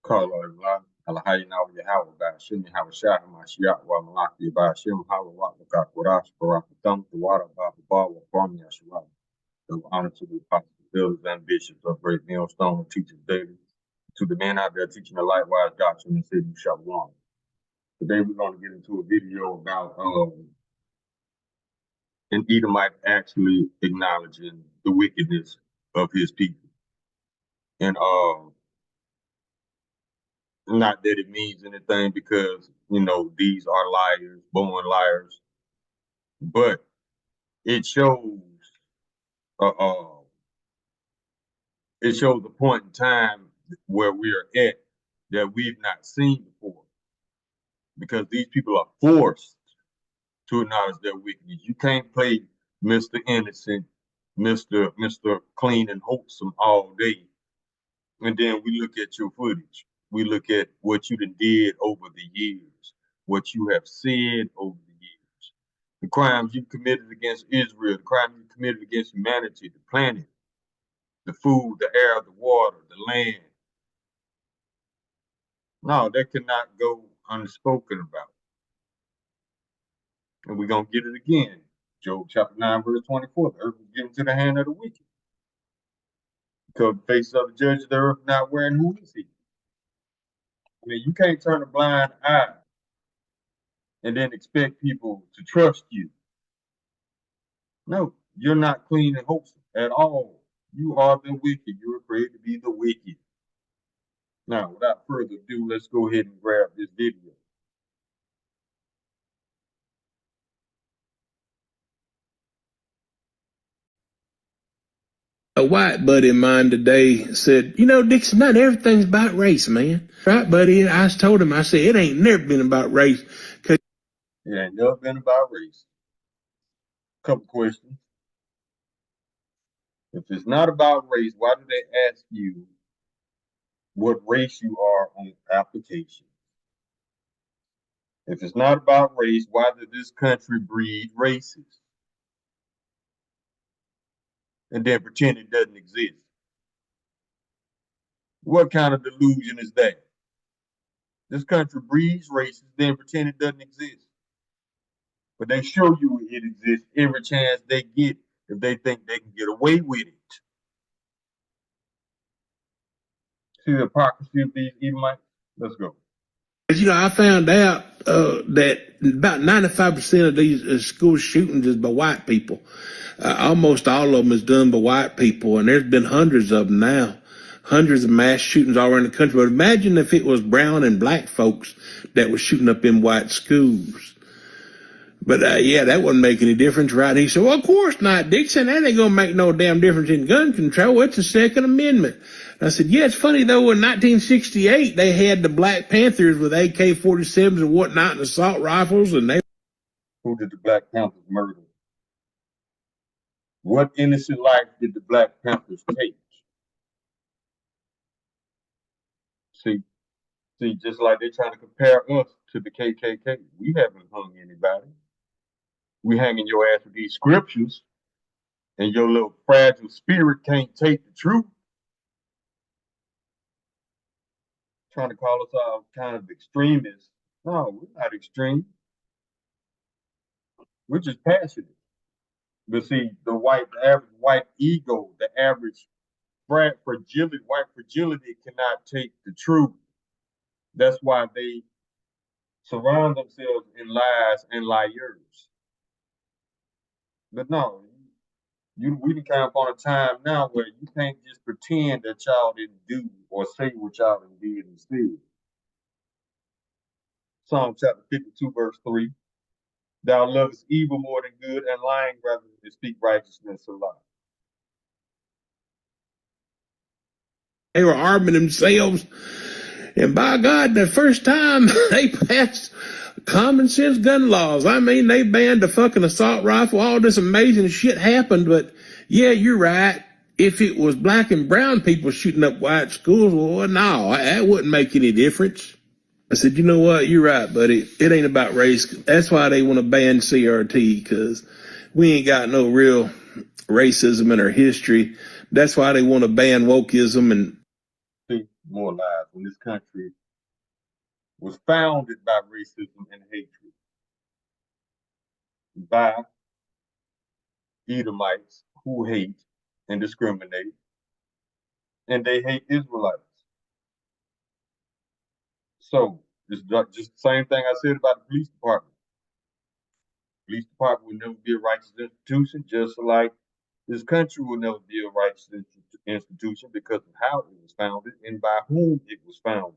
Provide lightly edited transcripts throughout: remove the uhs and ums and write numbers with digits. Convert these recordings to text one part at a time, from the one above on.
Carlo Alhaina Yahawa Shimi Hawashah Mashiach wa Malaki by Shim Hawa Wakakorash Barakatam the water Baba Bawa from Yashua. So honor to the apostles, builders, and bishops of Great Millstone and teachers daily. To the men out there teaching the likewise doctrine in the city of Shalom. Today we're going to get into a video about an Edomite actually acknowledging the wickedness of his people. And not that it means anything because, these are liars, born liars, but it shows uh, uh it shows a point in time where we are at that we've not seen before. Because these people are forced to acknowledge their wickedness. You can't play Mr. Innocent, Mr. Clean and Wholesome all day. And then we look at your footage. We look at what you did over the years, what you have said over the years, the crimes you committed against Israel, the crimes you committed against humanity, the planet, the food, the air, the water, the land. No, that cannot go unspoken about. And we're going to get it again. Job chapter 9, verse 24. The earth was given to the hand of the wicked. Because the face of the judge of the earth not wearing, who is he? I mean, you can't turn a blind eye and then expect people to trust you. No, you're not clean and wholesome at all. You are the wicked. You're afraid to be the wicked. Now, without further ado, let's go ahead and grab this video. A white buddy of mine today said, Dixon, not everything's about race, man. Right, buddy? I told him, I said, it ain't never been about race. It ain't never been about race. Couple questions. If it's not about race, why do they ask you what race you are on application? If it's not about race, why did this country breed races? And then pretend it doesn't exist. What kind of delusion is that? This country breeds races, then pretend it doesn't exist. But they show you it exists every chance they get if they think they can get away with it. See the hypocrisy of these Edomites? Let's go. I found out that about 95% of these school shootings is by white people. Almost all of them is done by white people, and there's been hundreds of them now. Hundreds of mass shootings all around the country. But imagine if it was brown and black folks that was shooting up in white schools. But yeah, that wouldn't make any difference, right? And he said, well, of course not, Dixon. That ain't gonna make no damn difference in gun control. It's the Second Amendment. I said, yeah, it's funny though, in 1968, they had the Black Panthers with AK-47s and whatnot and assault rifles, and they... Who did the Black Panthers murder? What innocent life did the Black Panthers take? See, just like they're trying to compare us to the KKK. We haven't hung anybody. We hanging your ass with these scriptures, and your little fragile spirit can't take the truth. Trying to call us all kind of extremists. No, we're not extreme. We're just passionate. But see, the average white ego, the average white fragility cannot take the truth. That's why they surround themselves in lies and liars. But no, we done come upon a time now where you can't just pretend that y'all didn't do or say what y'all done did instead. Psalm chapter 52, verse 3. Thou lovest evil more than good, and lying rather than speak righteousness a lie. They were arming themselves, and by God, the first time they passed common sense gun laws. I mean, they banned the fucking assault rifle. All this amazing shit happened, but yeah, you're right. If it was black and brown people shooting up white schools, well, no, that wouldn't make any difference. I said, you know what? You're right, buddy. It ain't about race. That's why they want to ban CRT, because we ain't got no real racism in our history. That's why they want to ban wokeism. And See, more lies. When this country was founded by racism and hatred, by Edomites who hate and discriminate, and they hate Israelites. So it's just the same thing I said about the police department. Police department will never be a righteous institution, just like this country will never be a righteous institution because of how it was founded and by whom it was founded.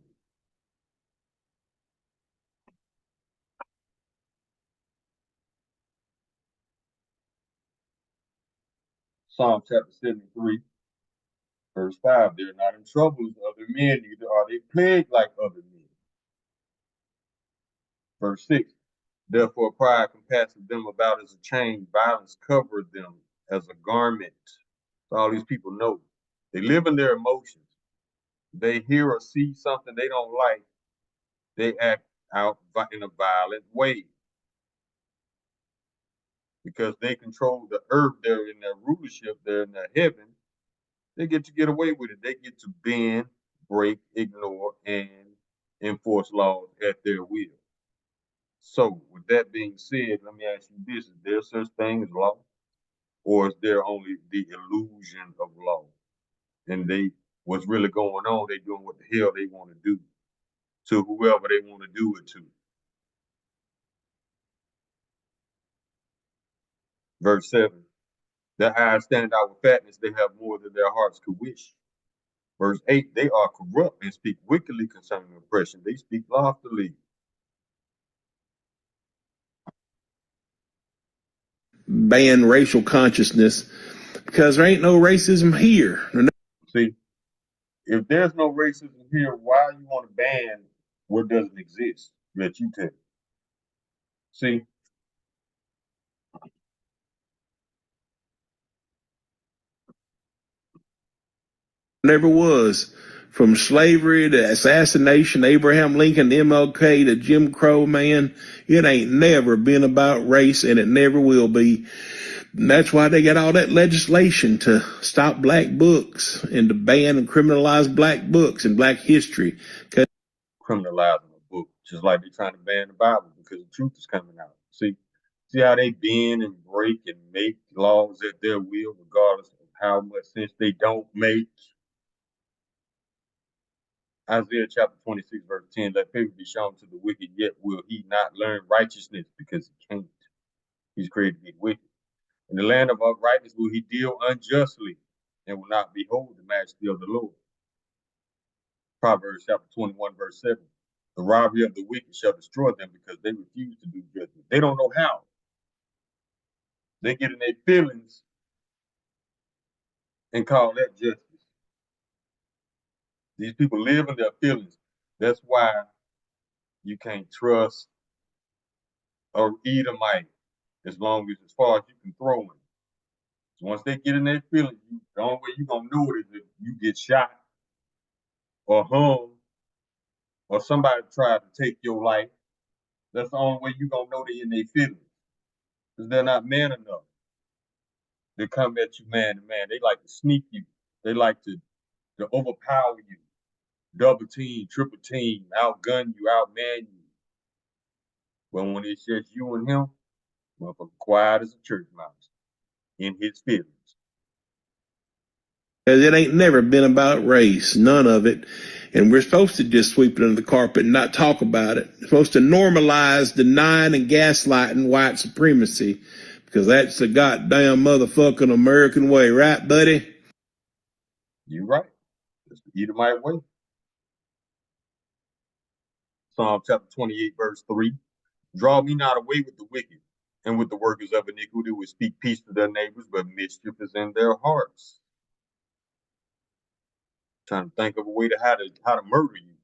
Psalm chapter 73, verse 5. They're not in trouble as other men, neither are they plagued like other men. Verse 6. Therefore, pride compasses them about as a chain, violence covered them as a garment. So all these people know. They live in their emotions. They hear or see something they don't like, they act out in a violent way because they control the earth. They're in their rulership. They're in their heaven. They get to get away with it. They get to bend, break, ignore, and enforce laws at their will. So, with that being said, let me ask you this: is there such thing as law, or is there only the illusion of law? And what's really going on? They doing what the hell they want to do to whoever they want to do it to. Verse 7. Their eyes standing out with fatness, they have more than their hearts could wish. Verse 8, they are corrupt and speak wickedly concerning oppression. They speak loftily. Ban racial consciousness because there ain't no racism here. See, if there's no racism here, why you want to ban what doesn't exist? Let you tell. See, Never was. From slavery to assassination, Abraham Lincoln, MLK to Jim Crow, man, it ain't never been about race and it never will be. And that's why they got all that legislation to stop black books and to ban and criminalize black books and black history. criminalizing a book, just like they're trying to ban the Bible because the truth is coming out. See how they bend and break and make laws at their will, regardless of how much sense they don't make. Isaiah chapter 26, verse 10, let favor be shown to the wicked, yet will he not learn righteousness because he can't. He's created to be wicked. In the land of uprightness will he deal unjustly and will not behold the majesty of the Lord. Proverbs chapter 21, verse 7. The robbery of the wicked shall destroy them because they refuse to do judgment. They don't know how. They get in their feelings and call that justice. These people live in their feelings. That's why you can't trust a Edomite as far as you can throw them. So once they get in their feelings, the only way you're gonna know it is if you get shot or hung or somebody tried to take your life. That's the only way you're gonna know they're in their feelings. Because they're not man enough. They come at you man to man. They like to sneak you. They like to overpower you, double team, triple team, outgun you, outman you. But when it's just you and him, motherfucker quiet as a church mouse in his feelings. Because it ain't never been about race, none of it. And we're supposed to just sweep it under the carpet and not talk about it. We're supposed to normalize denying and gaslighting white supremacy because that's the goddamn motherfucking American way, right, buddy? You're right. That's the Edomite way. Psalm chapter 28, verse 3. Draw me not away with the wicked, and with the workers of iniquity which speak peace to their neighbors, but mischief is in their hearts. Trying to think of a way to how to murder you.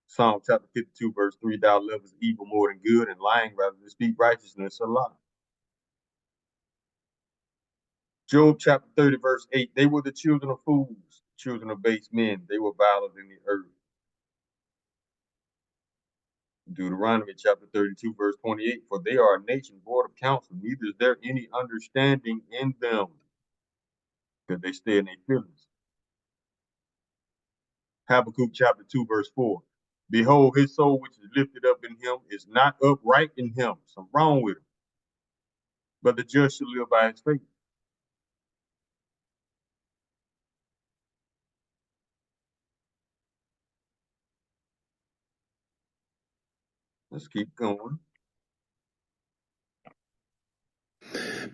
Psalm chapter 52, verse 3, thou lovest evil more than good, and lying rather than speak righteousness a lie. Job chapter 30, verse 8, they were the children of fools, children of base men. They were violent in the earth. Deuteronomy chapter 32, verse 28, for they are a nation void of counsel, neither is there any understanding in them. because they stay in their feelings. Habakkuk chapter 2, verse 4. Behold, his soul which is lifted up in him is not upright in him. Something wrong with him. But the just shall live by his faith. Let's keep going.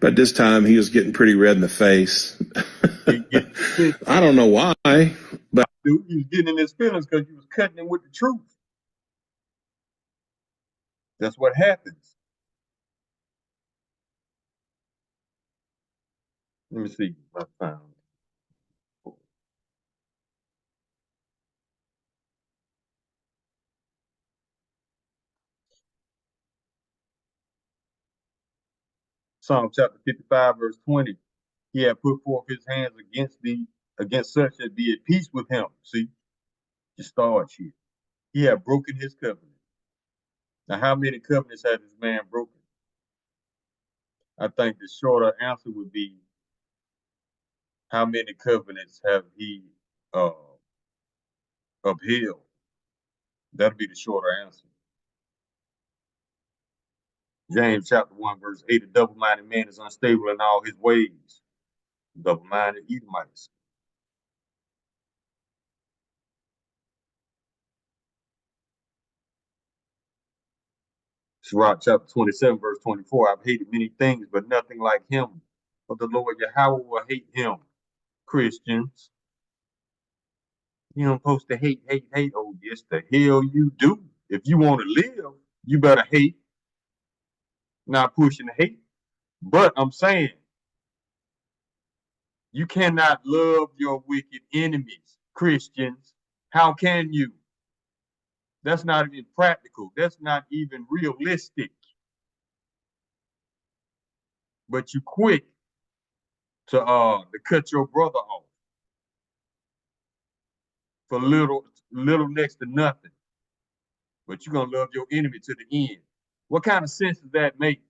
But this time he was getting pretty red in the face. I don't know why, but dude, he was getting in his feelings because you was cutting him with the truth. That's what happens. Let me see. I found. Psalm chapter 55, verse 20. He had put forth his hands against such as be at peace with him. See, you start here. He had broken his covenant. Now, how many covenants has this man broken? I think the shorter answer would be, how many covenants have he uh, upheld? That'll be the shorter answer. James chapter 1, verse 8, a double-minded man is unstable in all his ways. Double-minded Edomites. Sirach chapter 27, verse 24, I've hated many things, but nothing like him. But the Lord Yahweh will hate him. Christians, you don't supposed to hate. Oh, yes, the hell you do. If you want to live, you better hate, not pushing hate. But I'm saying, you cannot love your wicked enemies, Christians. How can you? That's not even practical. That's not even realistic. But you quick to cut your brother off for little next to nothing. But you're gonna love your enemy to the end. What kind of sense does that make?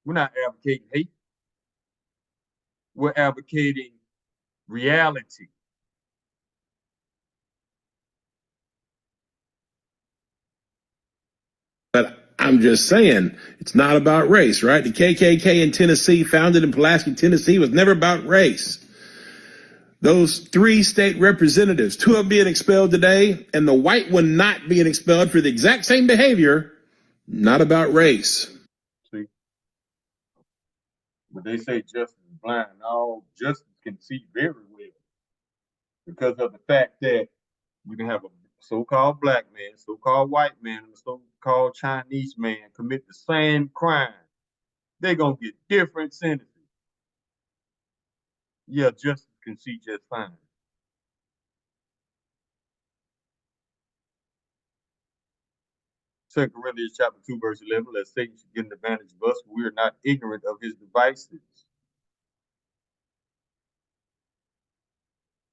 We're not advocating hate. We're advocating reality. I'm just saying, it's not about race, right? The KKK in Tennessee, founded in Pulaski, Tennessee, was never about race. Those 3 state representatives, 2 of them being expelled today, and the white one not being expelled for the exact same behavior, not about race. See, but they say justice is blind. No, justice can see very well because of the fact that you can have a so-called black man, so-called white man, and a so-called Chinese man commit the same crime. They're gonna get different sentences. Yeah, justice can see just fine. 2 Corinthians chapter 2, verse 11, lest Satan should get an advantage of us, we are not ignorant of his devices.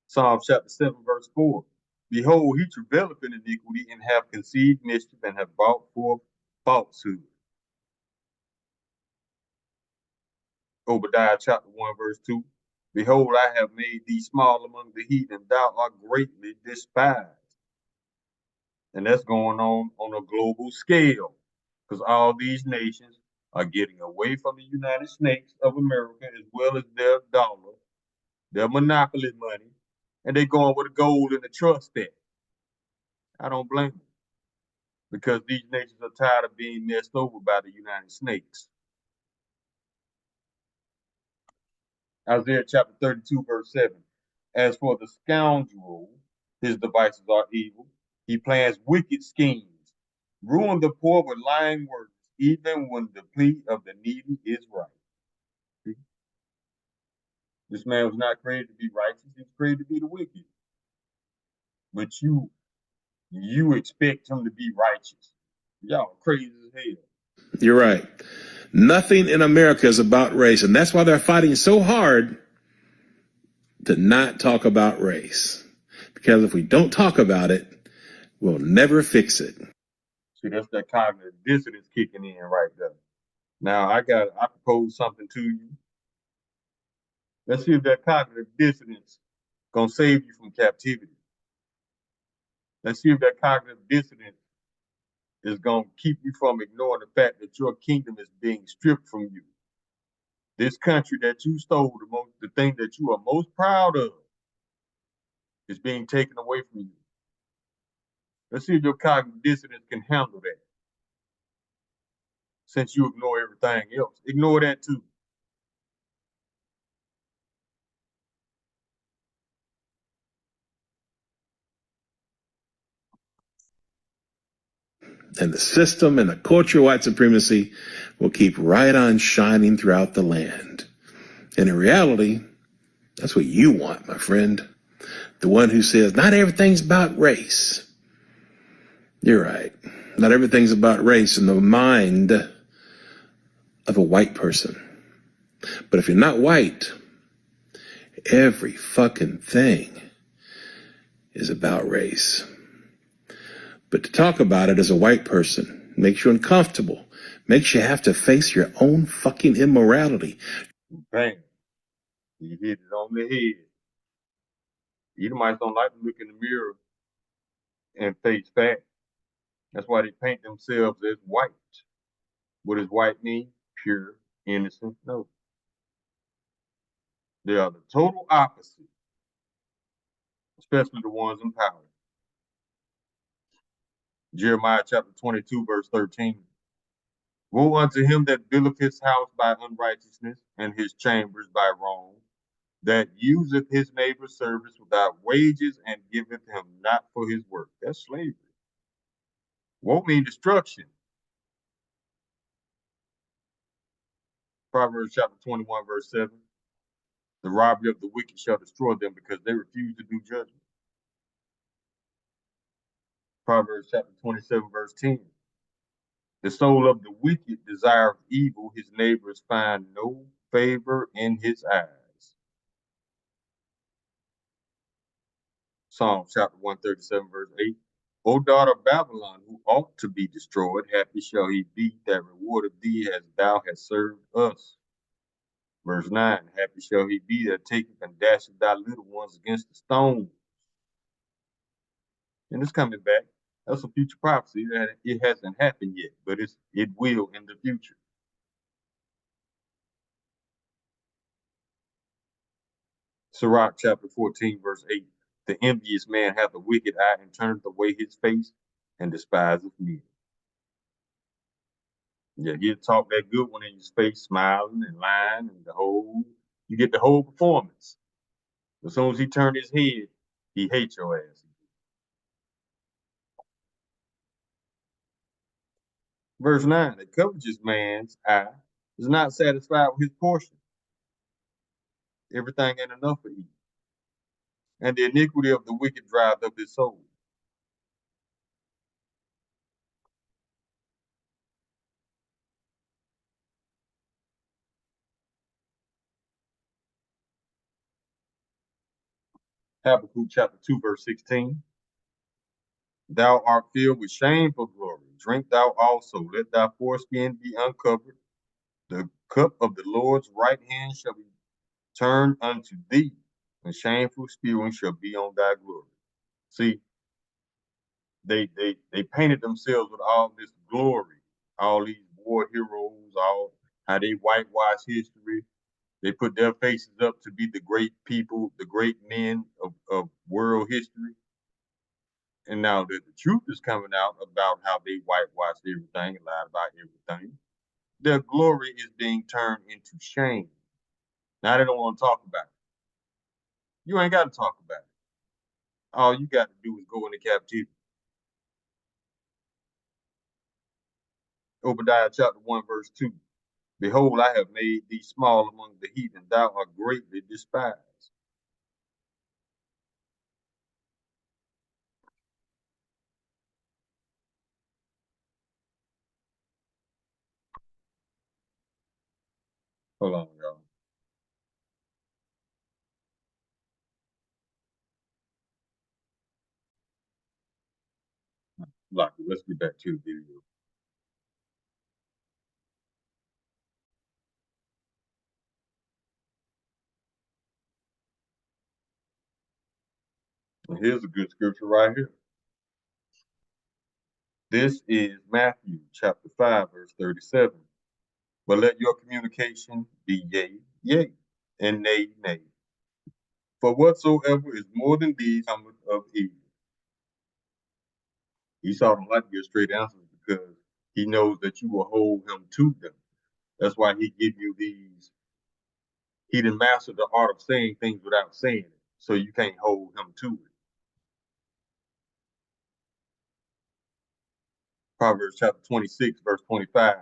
Psalm chapter 7, verse 4. Behold, he travaileth in iniquity and have conceived mischief and have brought forth falsehood. Obadiah chapter 1, verse 2. Behold, I have made thee small among the heathen, thou art greatly despised. And that's going on a global scale because all these nations are getting away from the United States of America as well as their dollar, their monopoly money, and they're going with the gold and the trust that. I don't blame them because these nations are tired of being messed over by the United Snakes. Isaiah chapter 32, verse 7. As for the scoundrel, his devices are evil. He plans wicked schemes, ruin the poor with lying words, even when the plea of the needy is right. See? This man was not created to be righteous, he was created to be the wicked. But you expect him to be righteous. Y'all crazy as hell. You're right. Nothing in America is about race, and that's why they're fighting so hard to not talk about race. Because if we don't talk about it, we'll never fix it. See, that's that cognitive dissonance kicking in right there. Now I propose something to you Let's see if that cognitive dissonance gonna save you from captivity. Let's see if that cognitive dissonance is gonna keep you from ignoring the fact that your kingdom is being stripped from you. This country that you stole, the thing that you are most proud of, is being taken away from you. Let's see if your cognitive dissonance can handle that. Since you ignore everything else, ignore that too. And the system and the culture of white supremacy will keep right on shining throughout the land. And in reality, that's what you want, my friend. The one who says, not everything's about race. You're right. Not everything's about race in the mind of a white person. But if you're not white, every fucking thing is about race. But to talk about it as a white person makes you uncomfortable, makes you have to face your own fucking immorality. Bang. You hit it on the head. Edomites don't like to look in the mirror and face facts. That's why they paint themselves as white. What does white mean? Pure, innocent. No. They are the total opposite, especially the ones in power. Jeremiah chapter 22, verse 13. Woe unto him that buildeth his house by unrighteousness, and his chambers by wrong, that useth his neighbor's service without wages, and giveth him not for his work. That's slavery. Woe mean destruction. Proverbs chapter 21, verse 7. The robbery of the wicked shall destroy them because they refuse to do judgment. Proverbs chapter 27, verse 10. The soul of the wicked desireth evil, his neighbors find no favor in his eyes. Psalm chapter 137, verse 8. O daughter of Babylon, who ought to be destroyed, happy shall he be that rewardeth thee as thou hast served us. Verse 9. Happy shall he be that taketh and dasheth thy little ones against the stone. And it's coming back. That's a future prophecy that it hasn't happened yet, but it will in the future. Sirach chapter 14, verse 8. The envious man hath a wicked eye and turneth away his face and despiseth men. Yeah, he'll talk that good one in your face, smiling and lying, and you get the whole performance. As soon as he turned his head, he hates your ass. Verse 9, the covetous man's eye is not satisfied with his portion. Everything ain't enough for him. And the iniquity of the wicked drives up his soul. Habakkuk chapter 2, verse 16. Thou art filled with shameful glory. Drink thou also. Let thy foreskin be uncovered. The cup of the Lord's right hand shall be turned unto thee, and shameful spewing shall be on thy glory. See, they painted themselves with all this glory, all these war heroes, all how they whitewash history. They put their faces up to be the great people, the great men of world history. And now that the truth is coming out about how they whitewashed everything and lied about everything, their glory is being turned into shame. Now they don't want to talk about it. You ain't got to talk about it. All you got to do is go into captivity. Obadiah chapter 1, verse 2. Behold, I have made thee small among the heathen. Thou art greatly despised. Hold on, y'all. Lock it. Let's get back to the video. And here's a good scripture right here. This is Matthew chapter 5, verse 37. But let your communication be yea, yea, and nay, nay. For whatsoever is more than these cometh of evil. Esau don't like to give straight answers because he knows that you will hold him to them. That's why he give you these. He didn't master the art of saying things without saying it, so you can't hold him to it. Proverbs chapter 26, verse 25.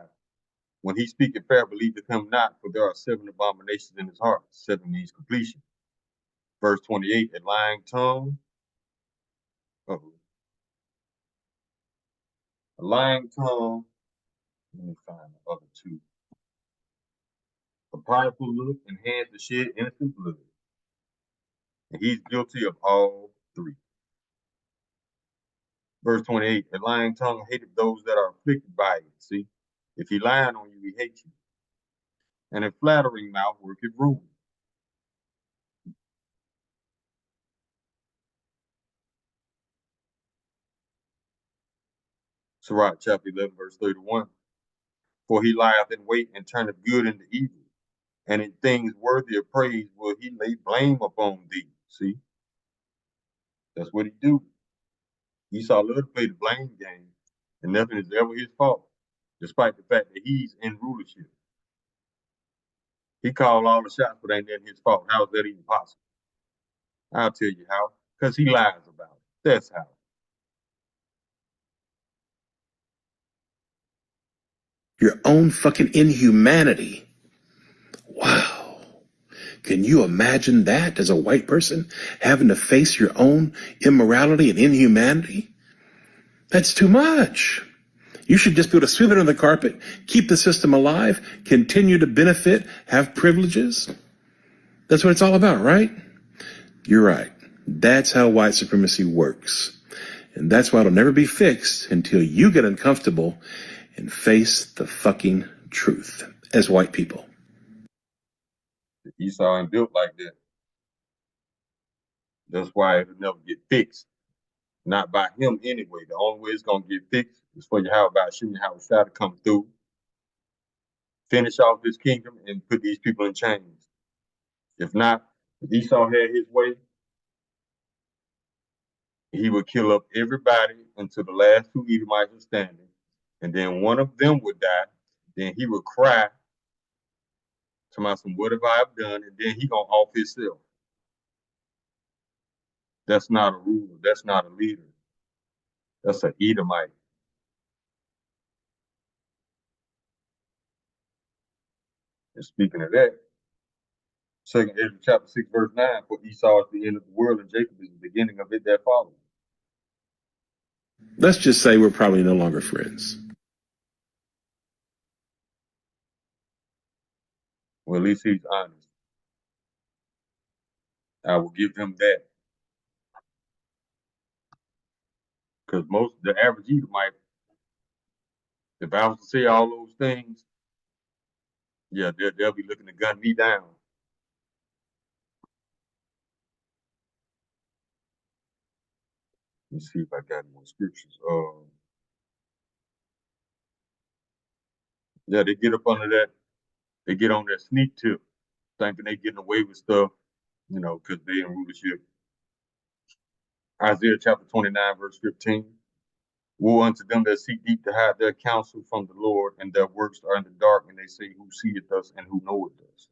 When he speaketh fair, believeth him not, for there are 7 abominations in his heart. 7 means completion. Verse 28, a lying tongue. Uh-oh. A lying tongue. Let me find the other two. A prideful look and hands to shed innocent blood. And he's guilty of all 3. Verse 28, a lying tongue hateth those that are afflicted by it. See, if he lying on you, he hates you. And a flattering mouth worketh ruin. Sirach chapter 11, verse 31. For he lieth in wait and turneth good into evil. And in things worthy of praise will he lay blame upon thee. See, that's what he do. Esau love to play the blame game, and nothing is ever his fault, despite the fact that he's in rulership. He called all the shots, but ain't that his fault. How is that even possible? I'll tell you how. Because he lies about it. That's how. Your own fucking inhumanity. Wow. Can you imagine that as a white person? Having to face your own immorality and inhumanity? That's too much. You should just be able to sweep it under the carpet, keep the system alive, continue to benefit, have privileges. That's what it's all about, right? You're right. That's how white supremacy works. And that's why it'll never be fixed until you get uncomfortable and face the fucking truth as white people. Esau ain't built like that. That's why it'll never get fixed. Not by him anyway. The only way it's gonna get fixed is for Yahweh to come through, finish off this kingdom, and put these people in chains. If not, if Esau had his way, he would kill up everybody until the last 2 Edomites were standing, and then one of them would die. Then he would cry to my son, "What have I done?" And then he gonna off himself. That's not a ruler. That's not a leader. That's an Edomite. And speaking of that, Second Ezra chapter 6, verse 9, for Esau is the end of the world, and Jacob is the beginning of it that follows. Let's just say we're probably no longer friends. Well, at least he's honest. I will give him that. Because the average Edomite, if I was to say all those things, yeah, they'll be looking to gun me down. Let me see if I got more scriptures. Yeah, they get up under that. They get on that sneak tip, thinking they getting away with stuff, because they in rulership. Isaiah chapter 29, verse 15. Woe unto them that seek deep to hide their counsel from the Lord, and their works are in the dark, and they say, who seeth us and who knoweth us?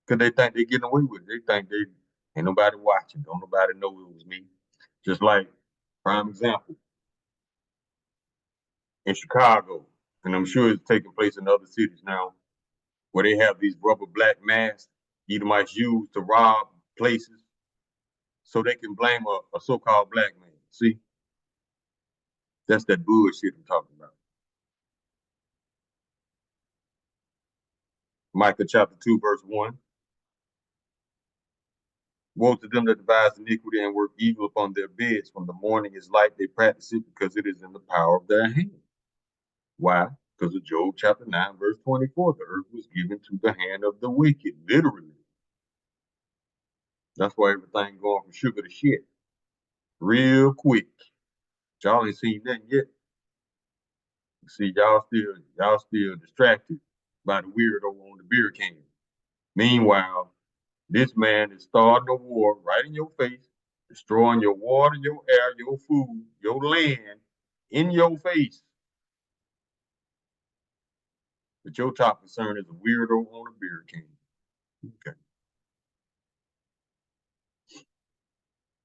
Because they think they getting away with it. They think they ain't nobody watching. Don't nobody know it was me. Just like, prime example, in Chicago, and I'm sure it's taking place in other cities now, where they have these rubber black masks Edomites use to rob places so they can blame a so-called black man. See, that's that bullshit I'm talking about. Micah chapter 2, verse 1. Woe to them that devise iniquity and work evil upon their beds. From the morning is light, they practice it because it is in the power of their hand. Why? Because of Job chapter 9, verse 24. The earth was given to the hand of the wicked, literally. That's why everything going from sugar to shit real quick. Y'all ain't seen nothing yet. See, y'all still distracted by the weirdo on the beer can. Meanwhile, this man is starting a war right in your face, destroying your water, your air, your food, your land in your face. But your top concern is a weirdo on a beer can. Okay.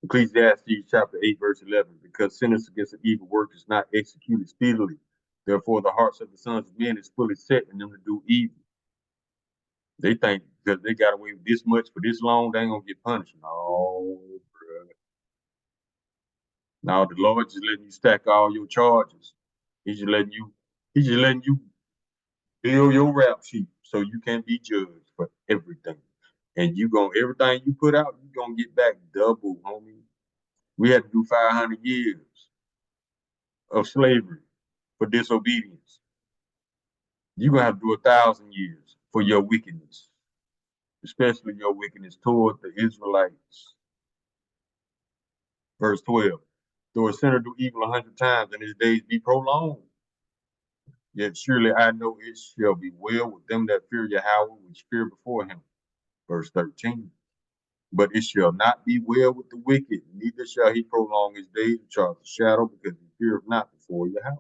Ecclesiastes chapter 8, verse 11. Because sentence against an evil work is not executed speedily. Therefore, the hearts of the sons of men is fully set in them to do evil. They think because they got away with this much for this long, they ain't gonna get punished. No, bruh. Now the Lord just letting you stack all your charges. He's just letting you build your rap sheet so you can be judged for everything. And you gonna everything you put out, you gonna get back double, homie. We had to do 500 years of slavery for disobedience. You're gonna have to do 1,000 years for your wickedness, especially your wickedness toward the Israelites. Verse 12. Though a sinner do evil 100 times and his days be prolonged, yet surely I know it shall be well with them that fear Yahweh, which fear before him. Verse 13. But it shall not be well with the wicked, neither shall he prolong his days, which are the shadow, because he feareth not before Yahweh.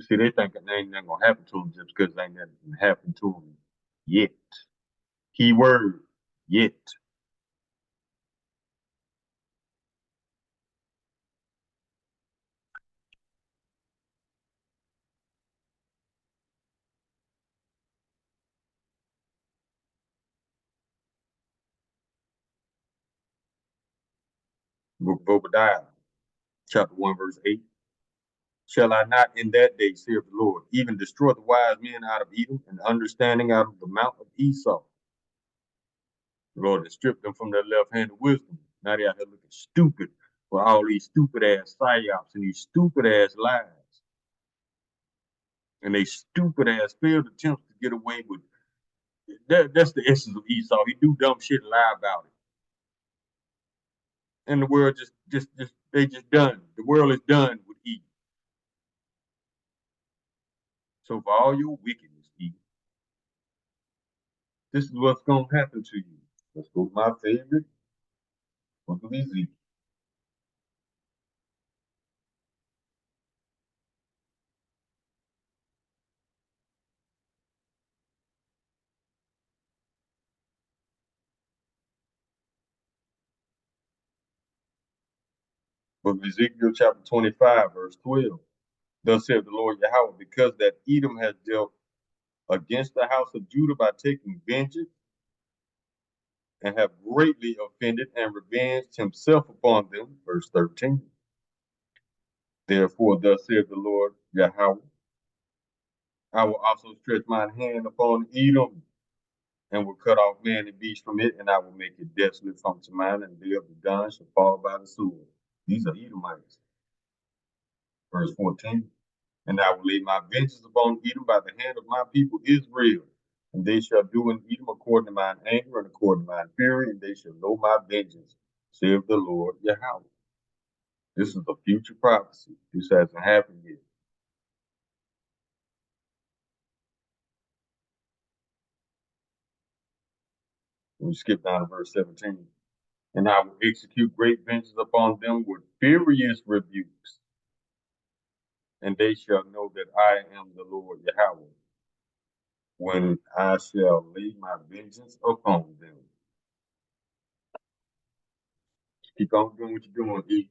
See, they think that ain't nothing gonna happen to them just because ain't nothing happened to them yet. Key word, yet. Book of Obadiah, chapter 1, verse 8. Shall I not in that day, saith the Lord, even destroy the wise men out of Edom and understanding out of the mount of Esau? The Lord has stripped them from their left hand of wisdom. Now they out here looking stupid for all these stupid ass psyops and these stupid ass lies. And they stupid ass failed attempts to get away with that. That's the essence of Esau. He do dumb shit and lie about it. And the world they just done. The world is done with evil. So for all your wickedness, evil, this is what's gonna happen to you. Let's go to my favorite book of Ezekiel. Book of Ezekiel chapter 25, verse 12. Thus saith the Lord Yahweh, because that Edom has dealt against the house of Judah by taking vengeance and have greatly offended and revenged himself upon them. Verse 13. Therefore, thus saith the Lord Yahweh, I will also stretch mine hand upon Edom and will cut off man and beast from it, and I will make it desolate from Teman, and they of the gun shall fall by the sword. These are Edomites. Verse 14. And I will lay my vengeance upon Edom by the hand of my people Israel. And they shall do in Edom according to mine anger and according to mine fury, and they shall know my vengeance, saith the Lord Yahweh. This is a future prophecy. This hasn't happened yet. We skip down to verse 17. And I will execute great vengeance upon them with furious rebukes, and they shall know that I am the Lord Yahweh, when I shall lay my vengeance upon them. Keep on doing what you're doing, E.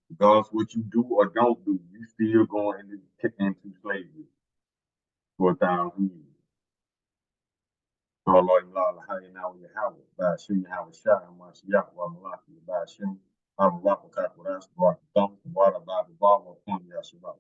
Regardless of what you do or don't do, you still going into slavery for 1,000 years. So Lord, Allah, Hayya now Yahweh, by Shem Yahweh Shah, and Mashiach, wa Malaki, by Shem, I'm Rapa Kakurash, Rock Thumbs, Wada Baba Baba, Pony Yashabah.